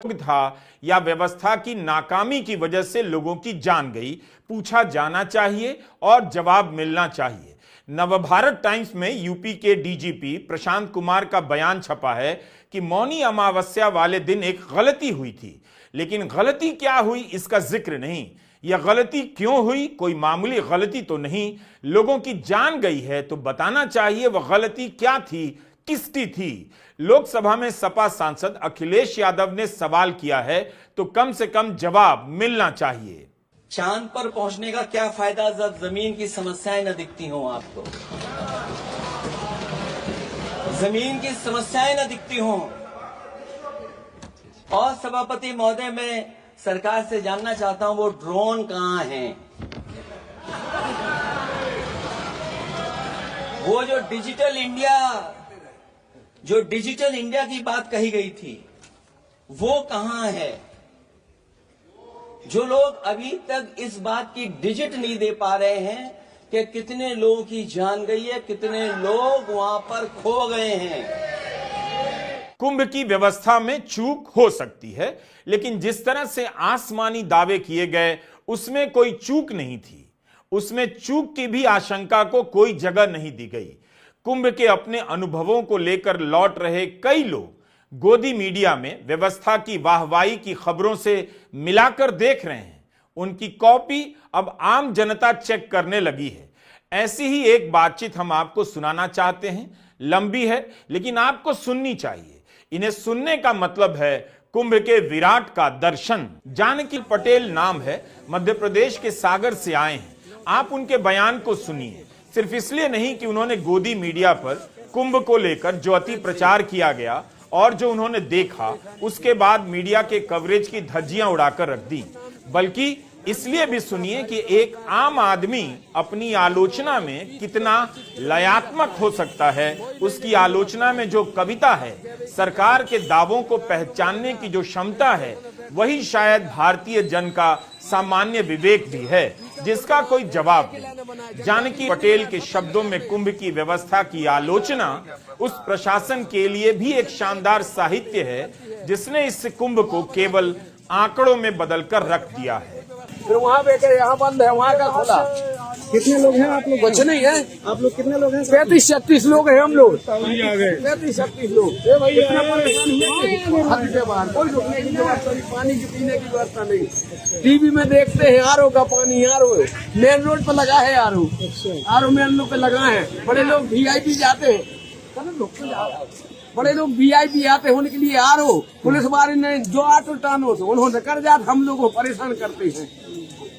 था या व्यवस्था की नाकामी की वजह से लोगों की जान गई, पूछा जाना चाहिए और जवाब मिलना चाहिए। नवभारत टाइम्स में यूपी के डीजीपी प्रशांत कुमार का बयान छपा है कि मौनी अमावस्या वाले दिन एक गलती हुई थी, लेकिन गलती क्या हुई इसका जिक्र नहीं। यह गलती क्यों हुई, कोई मामूली गलती तो नहीं, लोगों की जान गई है तो बताना चाहिए वह गलती क्या थी, किसकी थी। लोकसभा में सपा सांसद अखिलेश यादव ने सवाल किया है तो कम से कम जवाब मिलना चाहिए। चांद पर पहुंचने का क्या फायदा जब जमीन की समस्याएं न दिखती हों आपको, जमीन की समस्याएं न दिखती हों। और सभापति महोदय, मैं सरकार से जानना चाहता हूं वो ड्रोन कहां हैं, वो जो डिजिटल इंडिया की बात कही गई थी वो कहां है। जो लोग अभी तक इस बात की डिजिट नहीं दे पा रहे हैं कि कितने लोगों की जान गई है, कितने लोग वहां पर खो गए हैं। कुंभ की व्यवस्था में चूक हो सकती है, लेकिन जिस तरह से आसमानी दावे किए गए उसमें कोई चूक नहीं थी। उसमें चूक की भी आशंका को कोई जगह नहीं दी गई। कुंभ के अपने अनुभवों को लेकर लौट रहे कई लोग गोदी मीडिया में व्यवस्था की वाहवाही की खबरों से मिलाकर देख रहे हैं। उनकी कॉपी अब आम जनता चेक करने लगी है। ऐसी ही एक बातचीत हम आपको सुनाना चाहते हैं। लंबी है लेकिन आपको सुननी चाहिए। इन्हें सुनने का मतलब है कुंभ के विराट का दर्शन। जानकी पटेल नाम है, मध्य प्रदेश के सागर से आए हैं। आप उनके बयान को सुनिए, सिर्फ इसलिए नहीं कि उन्होंने गोदी मीडिया पर कुंभ को लेकर जो अति प्रचार किया गया और जो उन्होंने देखा उसके बाद मीडिया के कवरेज की धज्जियां उड़ाकर रख दी, बल्कि इसलिए भी सुनिए कि एक आम आदमी अपनी आलोचना में कितना लयात्मक हो सकता है। उसकी आलोचना में जो कविता है, सरकार के दावों को पहचानने की जो क्षमता है, वही शायद भारतीय जन का सामान्य विवेक भी है, जिसका कोई जवाब नहीं। जानकी पटेल के शब्दों में कुंभ की व्यवस्था की आलोचना उस प्रशासन के लिए भी एक शानदार साहित्य है जिसने इस कुंभ को केवल आंकड़ों में बदलकर रख दिया है। फिर वहाँ बेकर यहाँ बंद है, वहाँ का खुला। कितने लोग हैं आप लोग? कुछ नहीं है। आप लोग कितने लोग हैं? 35-36 लोग हैं हम लोग। 35-36 लोग। कितना परेशान हुए हद के बाहर, कोई रुकने की व्यवस्था नहीं, पानी की पीने की व्यवस्था नहीं। टीवी में देखते हैं आरओ का पानी, आरओ मेन रोड पर लगा है, आरओ मेन रोड पे लगा है। बड़े लोग वीआईपी जाते हैं, बड़े लोग वीआईपी आते हैं उनके लिए आरओ। पुलिस वाले ने जो ऑटो टानो तो उन्होंने कर जात, हम लोग को परेशान करते हैं।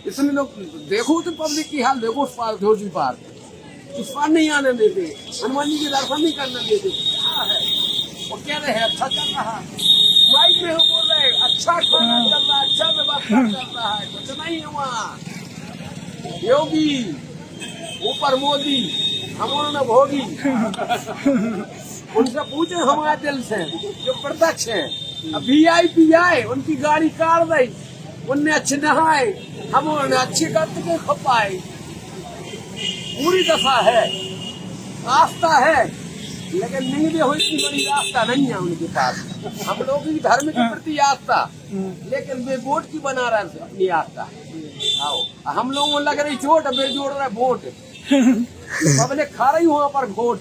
इतने लोग देखो तो पब्लिक की हाल देखो, उस पार धोजी पार, उस पार नहीं आने देते, हनुमान जी के दर्शन नहीं करने देते। वो कह रहे हैं अच्छा चल रहा है, माइक में बोल रहे अच्छा खाना चल रहा है, अच्छा व्यवस्था चल रहा है। कुछ नहीं हुआ। योगी ऊपर मोदी, हम उन्होंने भोगी। उनसे पूछे हमारे दिल से जो प्रत्यक्ष है। अब वीआईपी आए, उनकी गाड़ी कार गई, उनने अच्छे नहाए, हम उन्होंने अच्छे करते के खपाए। पूरी दफा है, रास्ता है, लेकिन नींद हो इतनी बड़ी रास्ता नहीं है उनके पास। हम लोग की धर्म के प्रति आस्था, लेकिन वे वोट की बना रहे हैं अपनी आस्था। आओ, हम लोगों को लग रही चोट, वे जोड़ रहे वोट। पब्लिक खा रही वहाँ पर वोट।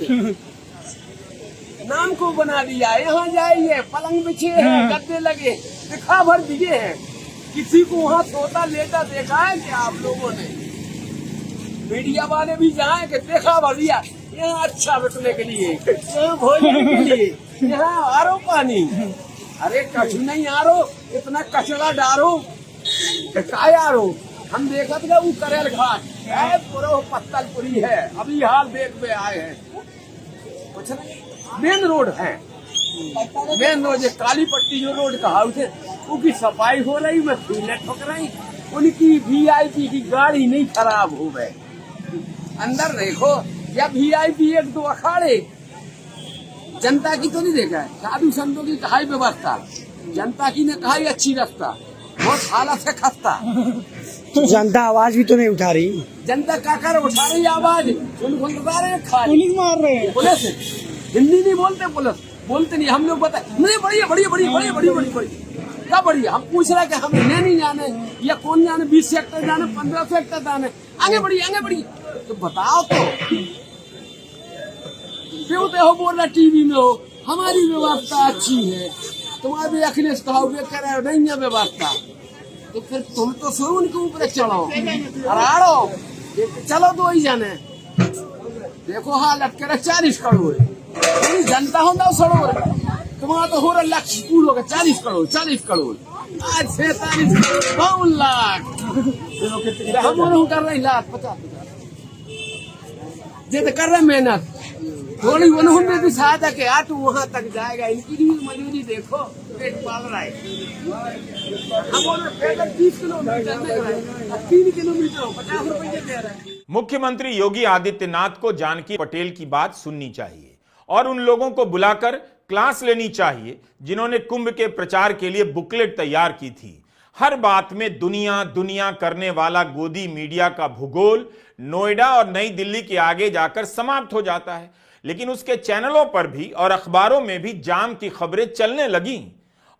नाम को बना दिया, यहाँ जाइए, पलंग बिछे हैं, गद्दे लगे, दिखा भर दिए हैं। किसी को वहाँ सोता लेता देखा है क्या आप लोगों ने? मीडिया वाले भी जाए कि देखा भर दिया, यहाँ अच्छा बिकने के लिए, यहाँ भोजन के लिए, यहाँ आरो पानी। अरे कछु नहीं आरो, इतना कचरा डारो, काय आरो। हम देखा था वो करेल घाट पूरा पत्तलपुरी है, अभी हाल देख में आए हैं। कुछ नहीं, मेन रोड है, मेन रोड है, काली पट्टी जो रोड कहा उसे, उनकी सफाई हो रही, मैं फीले ठोक रही। उनकी वीआईपी की गाड़ी नहीं खराब हो गए। अंदर देखो, या वीआईपी एक दो अखाड़े, जनता की तो नहीं देखा है। साधु संतों की कहा व्यवस्था, जनता की ने कहा अच्छी रास्ता, बहुत हालत से खस्ता। जनता आवाज भी तो नहीं उठा रही। जनता का कर उठा रही आवाज, उनको बता रहे पुलिस मार रहे हैं। पुलिस हिंदी नहीं बोलते, पुलिस बोलते नहीं। हम लोग बता नहीं, बड़ी क्या बढ़िया, हम पूछ रहे हैं कि हमें नहीं जाने या कौन जाने, 20 सेक्टर जाने, 15 सेक्टर जाने, आगे बढ़िए तो बताओ तो। क्यों तो हो बोल रहा टीवी में हो हमारी व्यवस्था अच्छी है, तुम्हारे अखिलेश कहोगे कह रहे नहीं है व्यवस्था, तो फिर तुम तो शुरू उनके ऊपर चढ़ो अराड़ो, चलो दो ही जाने। देखो हालत करे 40 करोड़ जनता हो ना सड़ो, तुम्हारा तो हो रहा लक्ष्य पूरा होगा 40 करोड़ आज 47 लाख हम कर रहे लाख 50 जे तो कर रहे मेहनत थोड़ी उन्होंने भी सहायता के तू वहां तक जाएगा, इनकी भी मजबूरी देखो, पेट पाल रहा है। हम 30 किलोमीटर 3 किलोमीटर 50 रुपये दे रहे हैं। मुख्यमंत्री योगी आदित्यनाथ को जानकी पटेल की बात सुननी चाहिए और उन लोगों को बुलाकर क्लास लेनी चाहिए जिन्होंने कुंभ के प्रचार के लिए बुकलेट तैयार की थी। हर बात में दुनिया दुनिया करने वाला गोदी मीडिया का भूगोल नोएडा और नई दिल्ली के आगे जाकर समाप्त हो जाता है, लेकिन उसके चैनलों पर भी और अखबारों में भी जाम की खबरें चलने लगी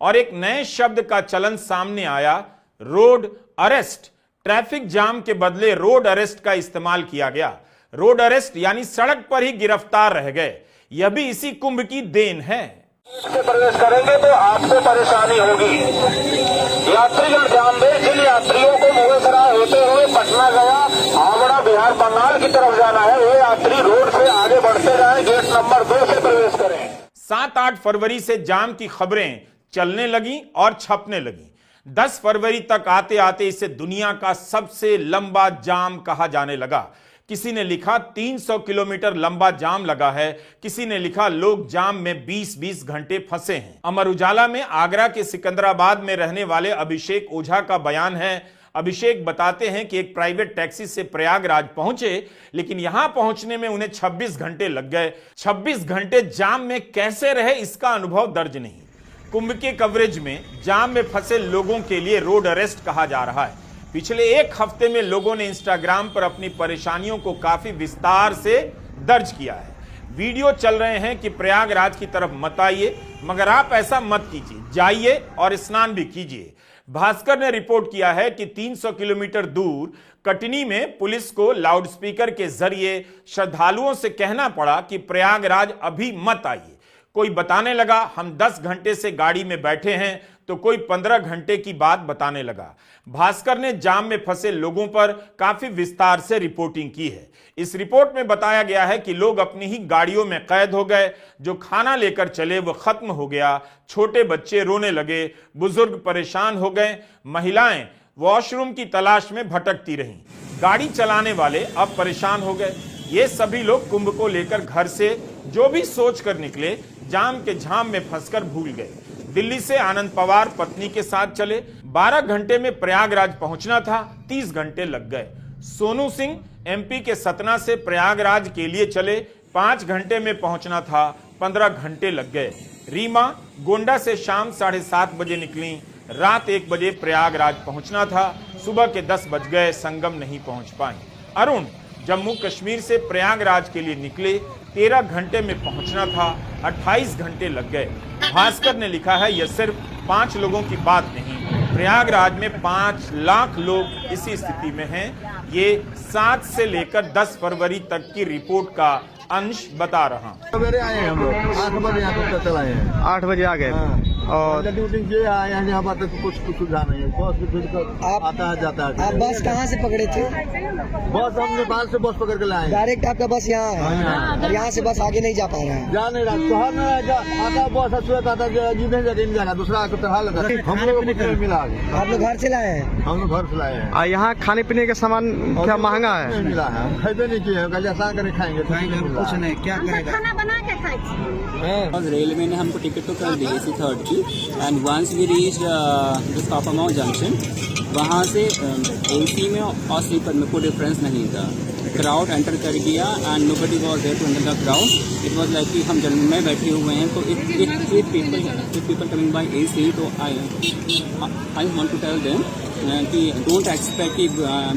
और एक नए शब्द का चलन सामने आया, रोड अरेस्ट। ट्रैफिक जाम के बदले रोड अरेस्ट का इस्तेमाल किया गया। रोड अरेस्ट यानी सड़क पर ही गिरफ्तार रह गए। यह भी इसी कुंभ की देन है। प्रवेश करेंगे तो आपको परेशानी होगी। यात्रीगण ध्यान दें, जिन यात्रियों को मुगलसराय होते हुए पटना गया, हावड़ा, बिहार, बंगाल की तरफ जाना है, वे यात्री रोड से आगे बढ़ते जाएं, गेट नंबर 2 से प्रवेश करें। 7-8 फरवरी से जाम की खबरें चलने लगी और छपने लगी। 10 फरवरी तक आते आते इसे दुनिया का सबसे लंबा जाम कहा जाने लगा। किसी ने लिखा 300 किलोमीटर लंबा जाम लगा है, किसी ने लिखा लोग जाम में 20-20 घंटे फंसे हैं। अमर उजाला में आगरा के सिकंदराबाद में रहने वाले अभिषेक ओझा का बयान है। अभिषेक बताते हैं कि एक प्राइवेट टैक्सी से प्रयागराज पहुंचे, लेकिन यहां पहुंचने में उन्हें 26 घंटे लग गए। 26 घंटे जाम में कैसे रहे इसका अनुभव दर्ज नहीं। कुंभ के कवरेज में जाम में फंसे लोगों के लिए रोड अरेस्ट कहा जा रहा है। पिछले एक हफ्ते में लोगों ने इंस्टाग्राम पर अपनी परेशानियों को काफी विस्तार से दर्ज किया है। वीडियो चल रहे हैं कि प्रयागराज की तरफ मत आइए, मगर आप ऐसा मत कीजिए, जाइए और स्नान भी कीजिए। भास्कर ने रिपोर्ट किया है कि 300 किलोमीटर दूर कटनी में पुलिस को लाउडस्पीकर के जरिए श्रद्धालुओं से कहना पड़ा कि प्रयागराज अभी मत आइए। कोई बताने लगा हम 10 घंटे से गाड़ी में बैठे हैं, तो कोई 15 घंटे की बात बताने लगा। भास्कर ने जाम में फंसे लोगों पर काफी विस्तार से रिपोर्टिंग की है। इस रिपोर्ट में बताया गया है कि लोग अपनी ही गाड़ियों में कैद हो गए, जो खाना लेकर चले वो खत्म हो गया, छोटे बच्चे रोने लगे, बुजुर्ग परेशान हो गए, महिलाएं वॉशरूम की तलाश में भटकती रहीं, गाड़ी चलाने वाले अब परेशान हो गए। ये सभी लोग कुंभ को लेकर घर से जो भी सोच कर निकले, जाम के झाम में फंसकर भूल गए। दिल्ली से आनंद पवार पत्नी के साथ चले, 12 घंटे में प्रयागराज पहुंचना था, 30 घंटे लग गए। सोनू सिंह एमपी के सतना से प्रयागराज के लिए चले, 5 घंटे में पहुंचना था, 15 घंटे लग गए। रीमा गोंडा से शाम 7:30 बजे निकली, रात 1 बजे प्रयागराज पहुंचना था, सुबह के 10 बज गए, संगम नहीं पहुंच पाई। अरुण जम्मू कश्मीर से प्रयागराज के लिए निकले, 13 घंटे में पहुंचना था, 28 घंटे लग गए। भास्कर ने लिखा है यह सिर्फ 5 लोगों की बात नहीं, प्रयागराज में 5 लाख लोग इसी स्थिति में हैं। ये 7 से लेकर 10 फरवरी तक की रिपोर्ट का अंश बता रहा हूं। सवेरे आए हैं हम लोग, 8 बजे यहाँ तक चलाए हैं। 8 बजे आ गए। और ड्यूटी किए आए हैं, यहाँ पर कुछ सुविधा नहीं है। बस फिर आता है जाता है। आप बस कहाँ से पकड़े थे? बस हम नेपाल से बस पकड़ के लाए। डायरेक्ट आपका बस यहाँ है और यहाँ से बस आगे नहीं जा पा रहा है। जा नहीं रहा, शहर में आता बस असुरत आता जिन्हें जगह नहीं जाना, दूसरा चढ़ा लगा। हम लोग को कुछ मिला। आप लोग घर से लाए हैं? हम लोग घर से लाए हैं। यहाँ खाने पीने का सामान क्या महंगा है? नहीं मिला है, खरीदे नहीं किए हैं, कल आसान करके खाएंगे कुछ नहीं। क्या करेगा? खाना बना के खाए। रेलवे ने हमको टिकट तो कर दी इसी 3rd की, and once we reach this Phaphamau junction, वहाँ से एसी में और स्लीपर में कोई डिफरेंस नहीं था। क्राउड एंटर कर गया and nobody was there to enter the crowd. It was like कि हम जनरल में बैठे हुए हैं, तो if people coming by AC, तो I want to tell them कि डोंट एक्सपेक्ट कि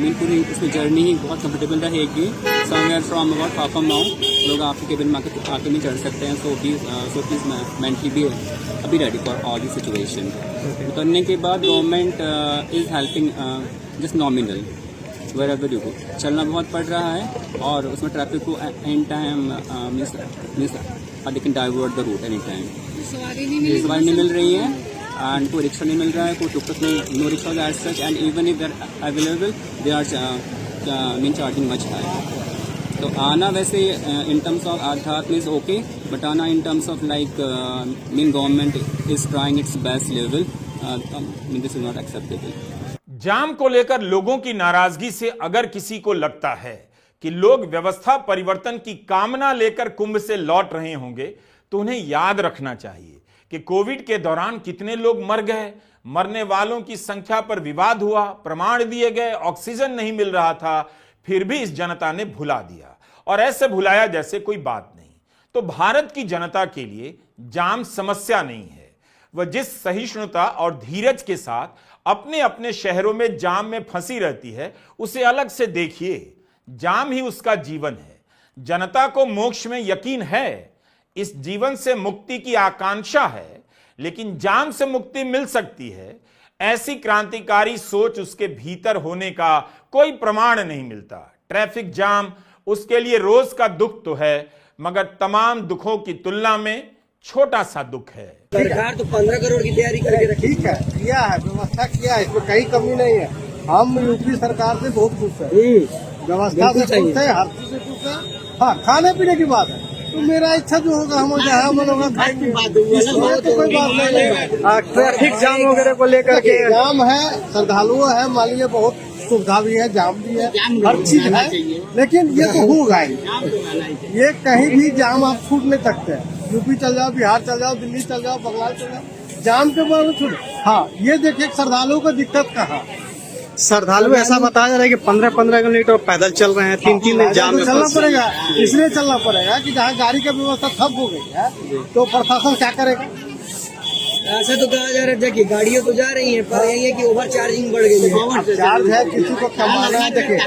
मीन पूरी इसमें जर्नी ही बहुत कंफर्टेबल रहेगी। Somewhere from about Phaphamau लोग आपके केबिन में आके नहीं चढ़ सकते हैं। सो प्लीज मेंटली भी अभी ready for all the situation. उतरने के बाद government is helping just nominal wherever you go. चलना बहुत पड़ रहा है और उसमें ट्रैफिक को any time means they can divert the route any time. सवारी नहीं मिल रही है एंड कोई रिक्शा नहीं मिल रहा है, कोई टुकटुक नहीं, no rickshaw as such and even if they are available they are mean charging much high. तो आना वैसे इन टर्म्स ऑफ आध्यात्म इज ओके, बट आना in terms of like mean government is trying its best level, mean this is not acceptable. Jam को लेकर लोगों की नाराजगी से अगर किसी को लगता है कि लोग व्यवस्था परिवर्तन की कामना लेकर कुंभ से लौट रहे होंगे, तो उन्हें याद रखना चाहिए कि कोविड के दौरान कितने लोग मर गए, मरने वालों की संख्या पर विवाद हुआ, प्रमाण दिए गए, ऑक्सीजन नहीं मिल रहा था, फिर भी इस जनता ने भुला दिया और ऐसे भुलाया जैसे कोई बात नहीं। तो भारत की जनता के लिए जाम समस्या नहीं है। वह जिस सहिष्णुता और धीरज के साथ अपने अपने शहरों में जाम में फंसी रहती है, उसे अलग से देखिए। जाम ही उसका जीवन है। जनता को मोक्ष में यकीन है, इस जीवन से मुक्ति की आकांक्षा है, लेकिन जाम से मुक्ति मिल सकती है, ऐसी क्रांतिकारी सोच उसके भीतर होने का कोई प्रमाण नहीं मिलता। ट्रैफिक जाम उसके लिए रोज का दुख तो है, मगर तमाम दुखों की तुलना में छोटा सा दुख है। सरकार तो 15 करोड़ की तैयारी करके रखी। ठीक है, किया है, व्यवस्था किया है, इसमें कहीं कमी नहीं है। हम यूपी सरकार से बहुत खुश है, व्यवस्था से खुश है, हर चीज से खुश है। हाँ, खाने पीने की बात है तो मेरा इच्छा जो होगा हम जहाँ हम लोग खाएंगे, इसमें तो कोई बात नहीं है। ट्रैफिक जाम वगैरह को लेकर के जाम है, श्रद्धालुओं है, मान लीजिए बहुत सुविधा भी है, जाम भी है, हर चीज है, लेकिन ये तो होगा ही। ये कहीं भी जाम आप छूट नहीं सकते। यूपी चल जाओ, बिहार चल जाओ, दिल्ली चल जाओ, बंगाल चल जाओ, जाम के बारे में छूट। हाँ, ये देखिए श्रद्धालुओं को दिक्कत कहाँ। श्रद्धालु ऐसा बताया जा रहा है कि 15-15 किलोमीटर पैदल चल रहे हैं, 3-3 दिन जाम में चलना फंसे। पड़ेगा, इसलिए चलना पड़ेगा कि जहाँ गाड़ी का व्यवस्था ठप हो गई है तो प्रशासन क्या करेगा। ऐसे तो कहा जा रहा है कि गाड़ियां तो जा रही हैं, पर यही है कि ओवर चार्जिंग बढ़ गई है। चार्ज है, किसी को कमाना है, देखिए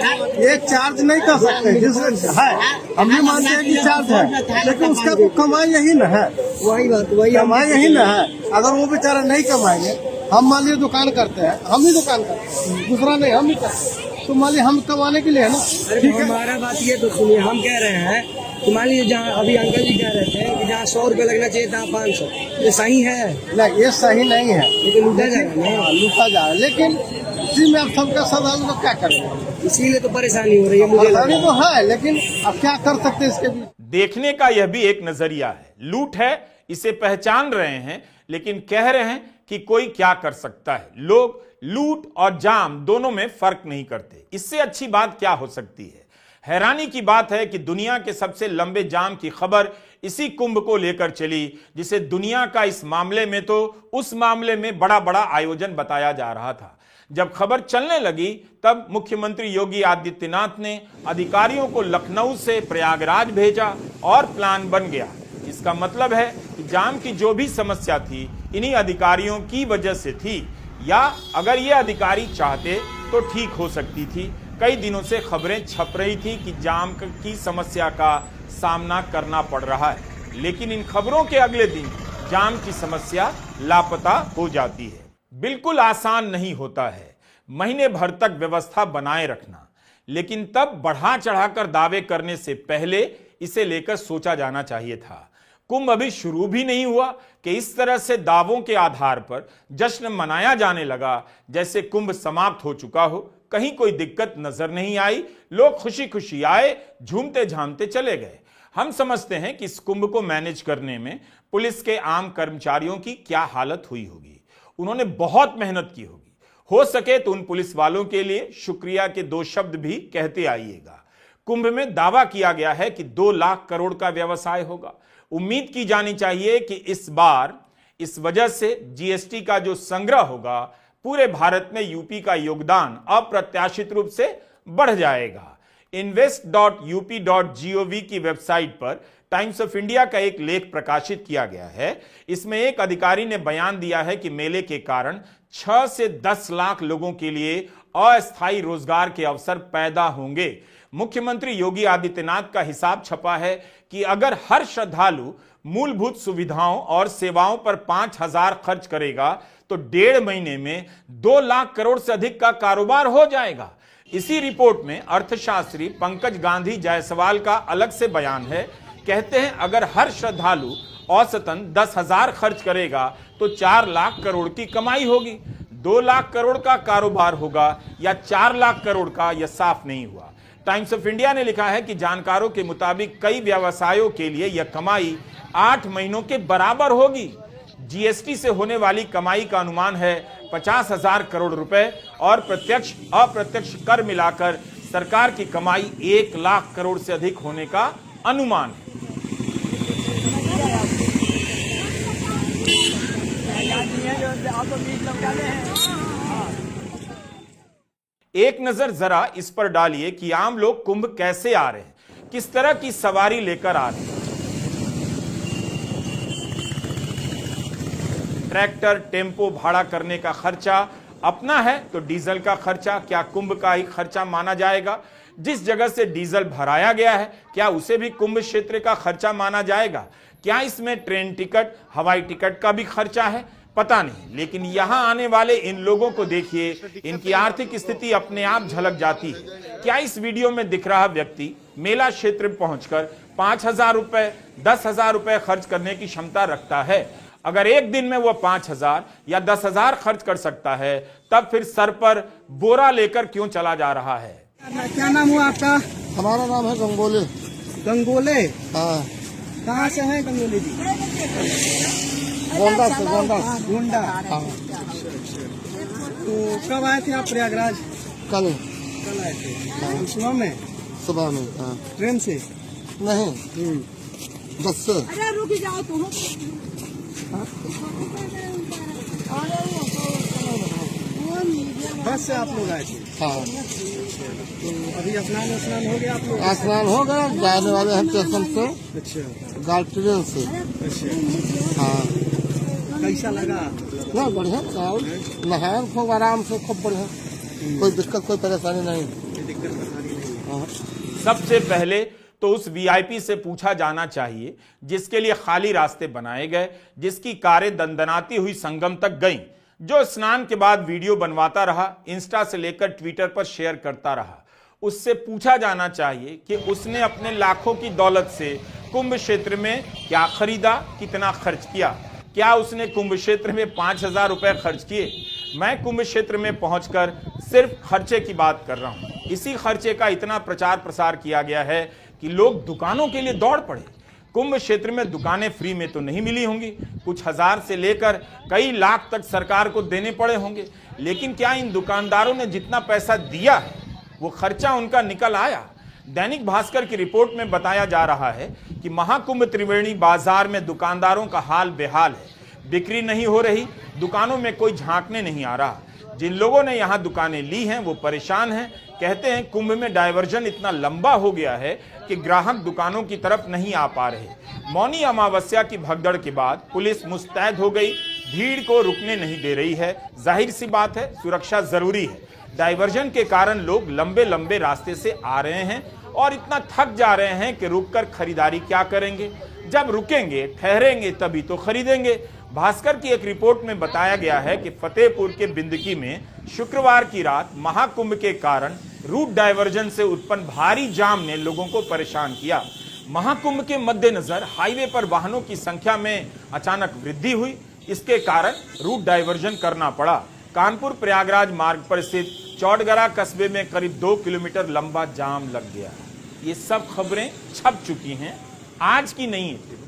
ये चार्ज नहीं कर सकते, जिसमें है हम भी मानते हैं कि चार्ज है, लेकिन उसका तो कमाई यही न है, वही बात, वही कमाई यही न है। अगर वो बेचारा नहीं कमाएंगे, हम मान लीजिए दुकान करते हैं, हम ही दुकान करते हैं, दूसरा नहीं, हम ही करते हैं, तो मान लीजिए हम कमाने के लिए है ना। ठीक है, हमारा बात ये तो सुनिए, हम कह रहे हैं कि मान लीजिए जहाँ अभी अंकल जी कह रहे थे कि जहाँ 100 रुपये लगना चाहिए तहाँ 500, ये सही है? नहीं, ये सही नहीं है, लेकिन लूटा जाएगा ना, लूटा जा रहा है। लेकिन इसी में अब सबका श्रद्धालु को क्या करेंगे, इसीलिए तो परेशानी हो रही है। मुझे परेशानी तो है, लेकिन अब क्या कर सकते हैं इसके भी। देखने का यह भी एक नजरिया है। लूट है, इसे पहचान रहे हैं, लेकिन कह रहे हैं कि कोई क्या कर सकता है। लोग लूट और जाम दोनों में फर्क नहीं करते। इससे अच्छी बात क्या हो सकती है। हैरानी की बात है कि दुनिया के सबसे लंबे जाम की खबर इसी कुंभ को लेकर चली, जिसे दुनिया का इस मामले में तो उस मामले में बड़ा बड़ा आयोजन बताया जा रहा था। जब खबर चलने लगी तब मुख्यमंत्री योगी आदित्यनाथ ने अधिकारियों को लखनऊ से प्रयागराज भेजा और प्लान बन गया। इसका मतलब है कि जाम की जो भी समस्या थी, इन्हीं अधिकारियों की वजह से थी, या अगर ये अधिकारी चाहते तो ठीक हो सकती थी। कई दिनों से खबरें छप रही थी कि जाम की समस्या का सामना करना पड़ रहा है, लेकिन इन खबरों के अगले दिन जाम की समस्या लापता हो जाती है। बिल्कुल आसान नहीं होता है महीने भर तक व्यवस्था बनाए रखना, लेकिन तब बढ़ा चढ़ाकर दावे करने से पहले इसे लेकर सोचा जाना चाहिए था। कुंभ अभी शुरू भी नहीं हुआ कि इस तरह से दावों के आधार पर जश्न मनाया जाने लगा जैसे कुंभ समाप्त हो चुका हो। कहीं कोई दिक्कत नजर नहीं आई, लोग खुशी खुशी आए, झूमते झामते चले गए। हम समझते हैं कि इस कुंभ को मैनेज करने में पुलिस के आम कर्मचारियों की क्या हालत हुई होगी। उन्होंने बहुत मेहनत की होगी। हो सके तो उन पुलिस वालों के लिए शुक्रिया के 2 शब्द भी कहते आइएगा। कुंभ में दावा किया गया है कि 2 लाख करोड़ का व्यवसाय होगा। उम्मीद की जानी चाहिए कि इस बार इस वजह से जीएसटी का जो संग्रह होगा, पूरे भारत में यूपी का योगदान अप्रत्याशित रूप से बढ़ जाएगा। invest.up.gov की वेबसाइट पर टाइम्स ऑफ इंडिया का एक लेख प्रकाशित किया गया है। इसमें एक अधिकारी ने बयान दिया है कि मेले के कारण 6 से 10 लाख लोगों के लिए अस्थायी रोजगार के अवसर पैदा होंगे। मुख्यमंत्री योगी आदित्यनाथ का हिसाब छपा है कि अगर हर श्रद्धालु मूलभूत सुविधाओं और सेवाओं पर 5,000 खर्च करेगा तो 1.5 महीने में 2 लाख करोड़ से अधिक का कारोबार हो जाएगा। इसी रिपोर्ट में अर्थशास्त्री पंकज गांधी जायसवाल का अलग से बयान है। कहते हैं अगर हर श्रद्धालु औसतन 10,000 खर्च करेगा तो 4 लाख करोड़ की कमाई होगी। 2 लाख करोड़ का कारोबार होगा या 4 लाख करोड़ का, यह साफ नहीं हुआ। टाइम्स ऑफ इंडिया ने लिखा है कि जानकारों के मुताबिक कई व्यवसायों के लिए यह कमाई 8 महीनों के बराबर होगी। जीएसटी से होने वाली कमाई का अनुमान है 50,000 करोड़ रुपए और प्रत्यक्ष अप्रत्यक्ष कर मिलाकर सरकार की कमाई 1 लाख करोड़ से अधिक होने का अनुमान है। एक नजर जरा इस पर डालिए कि आम लोग कुंभ कैसे आ रहे हैं, किस तरह की सवारी लेकर आ रहे हैं। ट्रैक्टर टेम्पो भाड़ा करने का खर्चा अपना है तो डीजल का खर्चा क्या कुंभ का ही खर्चा माना जाएगा? जिस जगह से डीजल भराया गया है क्या उसे भी कुंभ क्षेत्र का खर्चा माना जाएगा? क्या इसमें ट्रेन टिकट, हवाई टिकट का भी खर्चा है? पता नहीं, लेकिन यहां आने वाले इन लोगों को देखिए, इनकी आर्थिक स्थिति अपने आप झलक जाती है। क्या इस वीडियो में दिख रहा व्यक्ति मेला क्षेत्र में पहुंचकर 5,000 रुपए, 10,000 रुपए खर्च करने की क्षमता रखता है? अगर एक दिन में वह 5,000 या 10,000 खर्च कर सकता है, तब फिर सर पर बोरा लेकर क्यों चला जा रहा है? क्या नाम हुआ आपका? हमारा नाम है गंगोले। गंगोले? हाँ। कहाँ से हैं गंगोले जी? गोंडा से। गोंडा। हाँ। तो कब आए थे आप प्रयागराज? कल आए थे। हाँ। सुबह में? सुबह में। हाँ। ट्रेन से? नहीं, बस से। अरे रुक जाओ तुम। बस से आप लोग आए थे? हाँ। तो अभी स्नान हो गया आप लोग? स्नान हो गया, जाने वाले हैं स्टेशन से। अच्छा। गाड़ी ट्रेन से। अच्छा। हाँ। कैसा लगा? ना बढ़िया, नहाए खूब आराम से, खूब बढ़िया, कोई दिक्कत कोई परेशानी नहीं। हाँ। सबसे पहले तो उस वीआईपी से पूछा जाना चाहिए जिसके लिए खाली रास्ते बनाए गए, जिसकी कारें दंदनाती हुई संगम तक गईं, जो स्नान के बाद वीडियो बनवाता रहा, इंस्टा से लेकर ट्विटर पर शेयर करता रहा। उससे पूछा जाना चाहिए कि उसने अपने लाखों की दौलत से कुंभ क्षेत्र में क्या खरीदा, कितना खर्च किया। क्या उसने कुंभ क्षेत्र में 5,000 रुपए खर्च किए? मैं कुंभ क्षेत्र में पहुंचकर सिर्फ खर्चे की बात कर रहा हूं। इसी खर्चे का इतना प्रचार प्रसार किया गया है कि लोग दुकानों के लिए दौड़ पड़े। कुंभ क्षेत्र में दुकानें फ्री में तो नहीं मिली होंगी, कुछ हजार से लेकर कई लाख तक सरकार को देने पड़े होंगे। लेकिन क्या इन दुकानदारों ने जितना पैसा दिया है वो खर्चा उनका निकल आया? दैनिक भास्कर की रिपोर्ट में बताया जा रहा है कि महाकुंभ त्रिवेणी बाजार में दुकानदारों का हाल बेहाल है। बिक्री नहीं हो रही, दुकानों में कोई झांकने नहीं आ रहा। जिन लोगों ने यहां दुकानें ली हैं वो परेशान हैं। कहते हैं कुंभ में डायवर्जन इतना लंबा हो गया है कि ग्राहक दुकानों की तरफ नहीं आ पा रहे। मौनी अमावस्या की भगदड़ के बाद पुलिस मुस्तैद हो गई, भीड़ को रुकने नहीं दे रही है। जाहिर सी बात है, सुरक्षा जरूरी है। डायवर्जन के कारण लोग लंबे लंबे रास्ते से आ रहे हैं और इतना थक जा रहे हैं कि रुककर खरीदारी क्या करेंगे? जब रुकेंगे, ठहरेंगे, तभी तो खरीदेंगे। भास्कर की एक रिपोर्ट में बताया गया है कि फतेहपुर के बिंदकी में शुक्रवार की रात महाकुंभ के कारण रूट डायवर्जन से उत्पन्न भारी जाम ने लोगों को परेशान किया। महाकुंभ के मद्देनजर हाईवे पर वाहनों की संख्या में अचानक वृद्धि हुई। इसके कारण रूट डायवर्जन करना पड़ा। कानपुर प्रयागराज मार्ग पर स्थित चौड़गरा कस्बे में करीब 2 किलोमीटर लंबा जाम लग गया। ये सब खबरें छप चुकी हैं, आज की नहीं है।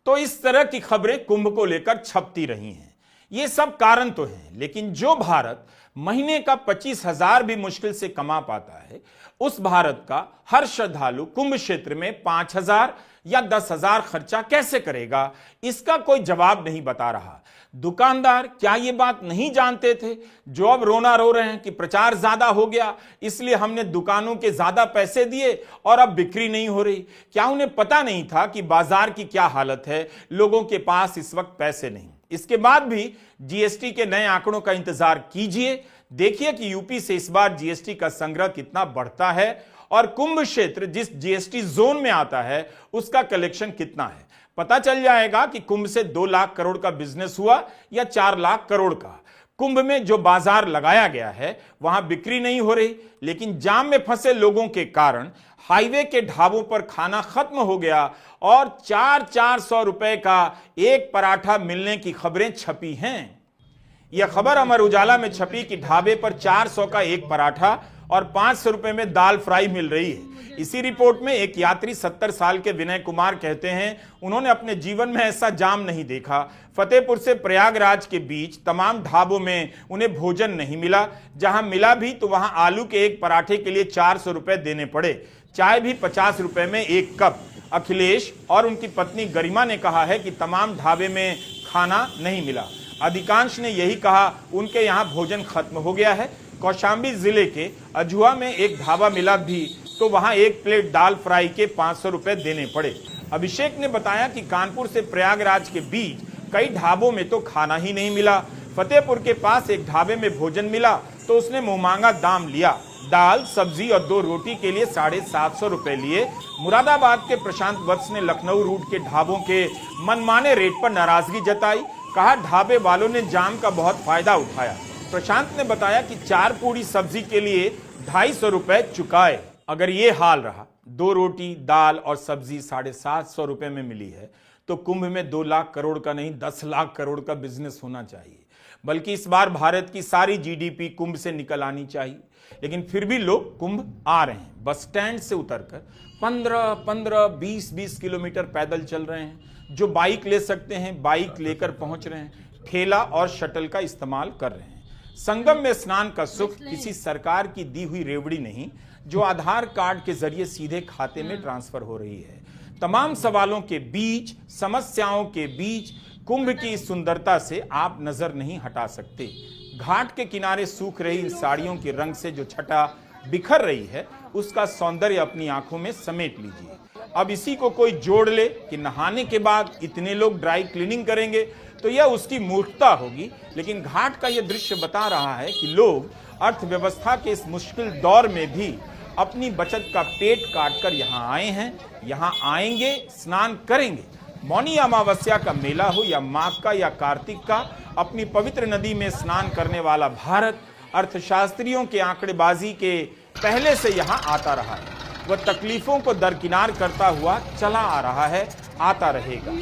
तो इस तरह की खबरें कुंभ को लेकर छपती रही हैं। ये सब कारण तो हैं, लेकिन जो भारत महीने का 25,000 भी मुश्किल से कमा पाता है, उस भारत का हर श्रद्धालु कुंभ क्षेत्र में 5,000 या 10,000 खर्चा कैसे करेगा? इसका कोई जवाब नहीं बता रहा। दुकानदार क्या ये बात नहीं जानते थे, जो अब रोना रो रहे हैं कि प्रचार ज्यादा हो गया इसलिए हमने दुकानों के ज्यादा पैसे दिए और अब बिक्री नहीं हो रही? क्या उन्हें पता नहीं था कि बाजार की क्या हालत है? लोगों के पास इस वक्त पैसे नहीं। इसके बाद भी जीएसटी के नए आंकड़ों का इंतजार कीजिए। देखिए कि यूपी से इस बार जीएसटी का संग्रह कितना बढ़ता है और कुंभ क्षेत्र जिस जीएसटी जोन में आता है उसका कलेक्शन कितना है। पता चल जाएगा कि कुंभ से 2 लाख करोड़ का बिजनेस हुआ या 4 लाख करोड़ का। कुंभ में जो बाजार लगाया गया है वहां बिक्री नहीं हो रही, लेकिन जाम में फंसे लोगों के कारण हाईवे के ढाबों पर खाना खत्म हो गया और 400 रुपए का एक पराठा मिलने की खबरें छपी हैं। यह खबर अमर उजाला में छपी कि ढाबे पर 400 का एक पराठा और 500 रुपए में दाल फ्राई मिल रही है। इसी रिपोर्ट में एक यात्री 70 साल के विनय कुमार कहते हैं उन्होंने अपने जीवन में ऐसा जाम नहीं देखा। फतेहपुर से प्रयागराज के बीच तमाम ढाबों में उन्हें भोजन नहीं मिला, जहां मिला भी तो वहां आलू के एक पराठे के लिए 400 रुपए देने पड़े, चाय भी 50 रुपए में एक कप। अखिलेश और उनकी पत्नी गरिमा ने कहा है कि तमाम ढाबे में खाना नहीं मिला। अधिकांश ने यही कहा उनके यहाँ भोजन खत्म हो गया है। कौशाम्बी जिले के अजुआ में एक ढाबा मिला भी तो वहां एक प्लेट दाल फ्राई के 500 रुपए देने पड़े। अभिषेक ने बताया कि कानपुर से प्रयागराज के बीच कई ढाबों में तो खाना ही नहीं मिला। फतेहपुर के पास एक ढाबे में भोजन मिला तो उसने मुंहमांगा दाम लिया, दाल सब्जी और 2 रोटी के लिए 750 रुपए लिए। मुरादाबाद के प्रशांत वत्स ने लखनऊ रूट के ढाबों के मनमाने रेट पर नाराजगी जताई, कहा ढाबे वालों ने जाम का बहुत फायदा उठाया। प्रशांत ने बताया कि 4 पूड़ी सब्जी के लिए 250 रुपए चुकाए। अगर ये हाल रहा, 2 रोटी दाल और सब्जी 750 रुपए में मिली है तो कुंभ में 2 लाख करोड़ का नहीं 10 लाख करोड़ का बिजनेस होना चाहिए। बल्कि इस बार भारत की सारी जीडीपी कुंभ से निकल आनी चाहिए। लेकिन फिर भी लोग कुंभ आ रहे हैं, बस स्टैंड से उतरकर 15, 20 किलोमीटर पैदल चल रहे हैं। जो बाइक ले सकते हैं बाइक लेकर पहुंच रहे हैं, ठेला और शटल का इस्तेमाल कर रहे हैं। संगम में स्नान का सुख किसी सरकार की दी हुई रेवड़ी नहीं जो आधार कार्ड के जरिए सीधे खाते में ट्रांसफर हो रही है। तमाम सवालों के बीच, समस्याओं के बीच कुंभ की सुंदरता से आप नजर नहीं हटा सकते। घाट के किनारे सूख रही इन साड़ियों के रंग से जो छटा बिखर रही है उसका सौंदर्य अपनी आंखों में समेट लीजिए। अब इसी को कोई जोड़ ले कि नहाने के बाद इतने लोग ड्राई क्लीनिंग करेंगे तो यह उसकी मूर्खता होगी। लेकिन घाट का यह दृश्य बता रहा है कि लोग अर्थव्यवस्था के इस मुश्किल दौर में भी अपनी बचत का पेट काटकर यहाँ आए हैं, यहाँ आएंगे, स्नान करेंगे। मौनी अमावस्या का मेला हो या माघ का या कार्तिक का, अपनी पवित्र नदी में स्नान करने वाला भारत अर्थशास्त्रियों के आंकड़ेबाजी के पहले से यहाँ आता रहा है। वह तकलीफों को दरकिनार करता हुआ चला आ रहा है, आता रहेगा।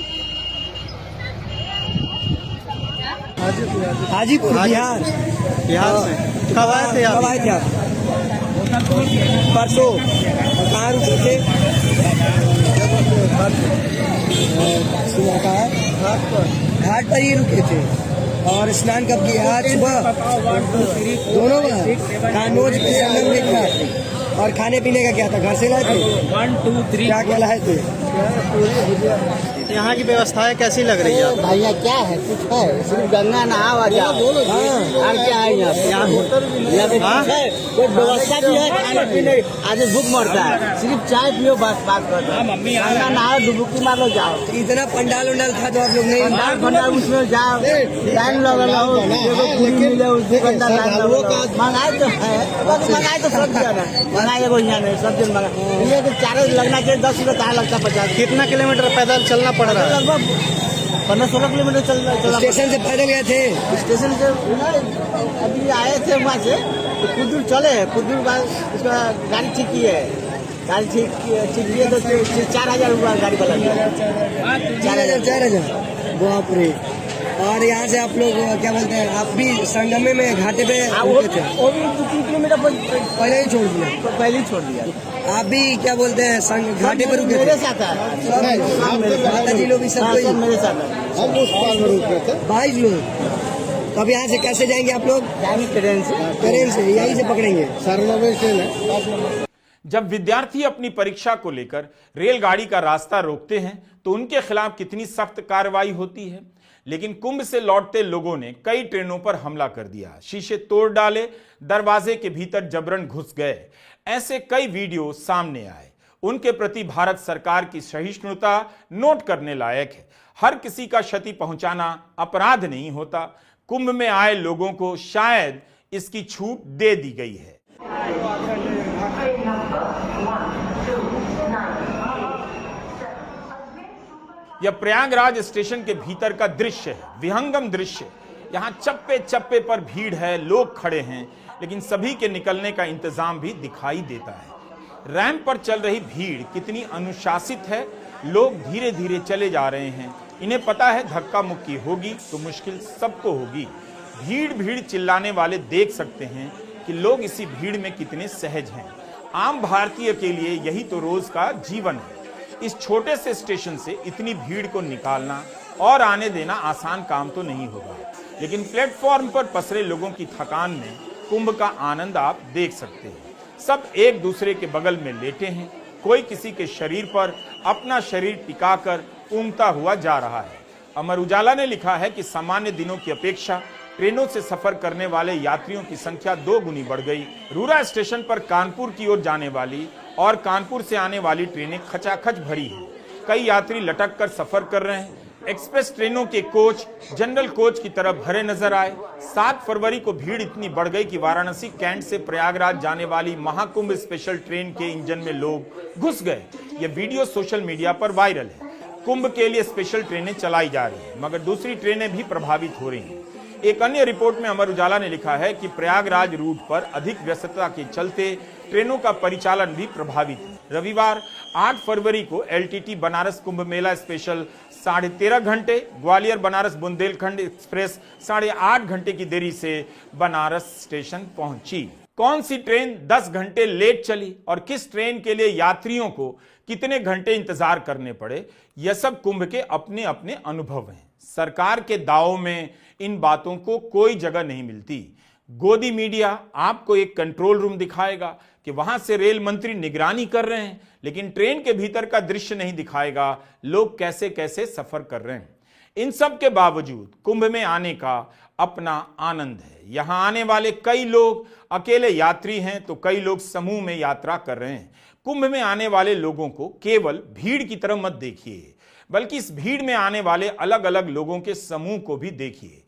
हाजीपुर बिहार से कब आए थे आप? परसों। कहाँ रुके थे? घाट पर ही रुके थे। और स्नान कब किया? आज सुबह दोनों बार कानोज के संगम देखा। और खाने पीने का क्या था? घर से लाए थे? 1 2 3 क्या क्या लाए थे? यहाँ की व्यवस्थाएं कैसी लग रही है? भैया क्या है, कुछ है? सिर्फ गंगा नहावा जाओ और क्या है यहाँ होटल कोई व्यवस्था भी है? खाने पीने आज भूख मरता है, सिर्फ चाय पियो बस, बात करते हैं। गंगा नहाओ, डुबकी मार लो, जाओ। इतना पंडाल उंडाल था तो आप लोग नहीं? पंडाल उसमें जाओ, लाइन लगल हो, महंगाई तो है, महंगाई तो सब जगह है, महंगाई एगो यहाँ नहीं, सब जगह महंगाई। ये चार्ज लगना चाहिए 10 रुपये, कहाँ लगता 50। कितना किलोमीटर पैदल चलना पड़ रहा है? लगभग 15-16 किलोमीटर चला। स्टेशन से पैदल गए थे? स्टेशन से अभी आए थे वहाँ से, तो कुछ दूर चले, कुछ दूर बाद उसका गाड़ी ठीक की है, गाड़ी ठीक किए तो 4000 रुपया गाड़ी वाला 4000। बाप रे। और यहाँ से आप लोग क्या बोलते हैं, आप भी संगमे में घाटे पे रुके थे? वो भी 2-3 किलोमीटर पहले ही छोड़ दिया? पहले ही छोड़ दिया। आप भी क्या बोलते हैं घाटे पर रुके थे? मेरे साथ है, माता जी लोग भी सब कोई मेरे साथ है। हम उस पार में रुके थे 22 लोग। तो अब यहाँ से कैसे जाएंगे आप लोग? जाएंगे ट्रेन से। ट्रेन से यहीं से पकड़ेंगे? सरनवे से। जब विद्यार्थी अपनी परीक्षा को लेकर रेलगाड़ी का रास्ता रोकते हैं तो उनके खिलाफ कितनी सख्त कार्रवाई होती है। लेकिन कुंभ से लौटते लोगों ने कई ट्रेनों पर हमला कर दिया, शीशे तोड़ डाले, दरवाजे के भीतर जबरन घुस गए। ऐसे कई वीडियो सामने आए। उनके प्रति भारत सरकार की सहिष्णुता नोट करने लायक है। हर किसी का क्षति पहुंचाना अपराध नहीं होता। कुंभ में आए लोगों को शायद इसकी छूट दे दी गई है। यह प्रयागराज स्टेशन के भीतर का दृश्य है, विहंगम दृश्य। यहाँ चप्पे चप्पे पर भीड़ है, लोग खड़े हैं, लेकिन सभी के निकलने का इंतजाम भी दिखाई देता है। रैंप पर चल रही भीड़ कितनी अनुशासित है, लोग धीरे धीरे चले जा रहे हैं। इन्हें पता है धक्का मुक्की होगी तो मुश्किल सबको होगी। भीड़ भीड़ चिल्लाने वाले देख सकते हैं कि लोग इसी भीड़ में कितने सहज हैं। आम भारतीय के लिए यही तो रोज का जीवन है। इस छोटे से स्टेशन से इतनी भीड़ को निकालना और आने देना आसान काम तो नहीं होगा, लेकिन प्लेटफॉर्म पर पसरे लोगों की थकान में कुंभ का आनंद आप देख सकते हैं। सब एक दूसरे के बगल में लेटे हैं, कोई किसी के शरीर पर अपना शरीर टिकाकर ऊँघता हुआ जा रहा है। अमर उजाला ने लिखा है कि सामान्य दिनों की अपेक्षा ट्रेनों से सफर करने वाले यात्रियों की संख्या 2 गुनी बढ़ गई। रूरा स्टेशन पर कानपुर की ओर जाने वाली और कानपुर से आने वाली ट्रेनें खचाखच भरी हैं। कई यात्री लटक कर सफर कर रहे हैं। एक्सप्रेस ट्रेनों के कोच जनरल कोच की तरह भरे नजर आए। 7 फरवरी को भीड़ इतनी बढ़ गई कि वाराणसी कैंट से प्रयागराज जाने वाली महाकुंभ स्पेशल ट्रेन के इंजन में लोग घुस गए। यह वीडियो सोशल मीडिया पर वायरल है। कुंभ के लिए स्पेशल ट्रेनें चलाई जा रही हैं, मगर दूसरी ट्रेनें भी प्रभावित हो रही हैं। एक अन्य रिपोर्ट में अमर उजाला ने लिखा है कि प्रयागराज रूट पर अधिक व्यस्तता के चलते ट्रेनों का परिचालन भी प्रभावित है। रविवार 8 फरवरी को एलटीटी बनारस कुंभ मेला स्पेशल 13.5 घंटे, ग्वालियर बनारस बुंदेलखंड एक्सप्रेस 8.5 घंटे की देरी से बनारस स्टेशन पहुंची। कौन सी ट्रेन 10 घंटे लेट चली और किस ट्रेन के लिए यात्रियों को कितने घंटे इंतजार करने पड़े, यह सब कुंभ के अपने अपने अनुभव हैं। सरकार के दावों में इन बातों को कोई जगह नहीं मिलती। गोदी मीडिया आपको एक कंट्रोल रूम दिखाएगा कि वहां से रेल मंत्री निगरानी कर रहे हैं, लेकिन ट्रेन के भीतर का दृश्य नहीं दिखाएगा लोग कैसे कैसे सफर कर रहे हैं। इन सब के बावजूद कुंभ में आने का अपना आनंद है। यहां आने वाले कई लोग अकेले यात्री हैं तो कई लोग समूह में यात्रा कर रहे हैं। कुंभ में आने वाले लोगों को केवल भीड़ की तरह मत देखिए, बल्कि इस भीड़ में आने वाले अलग अलग लोगों के समूह को भी देखिए।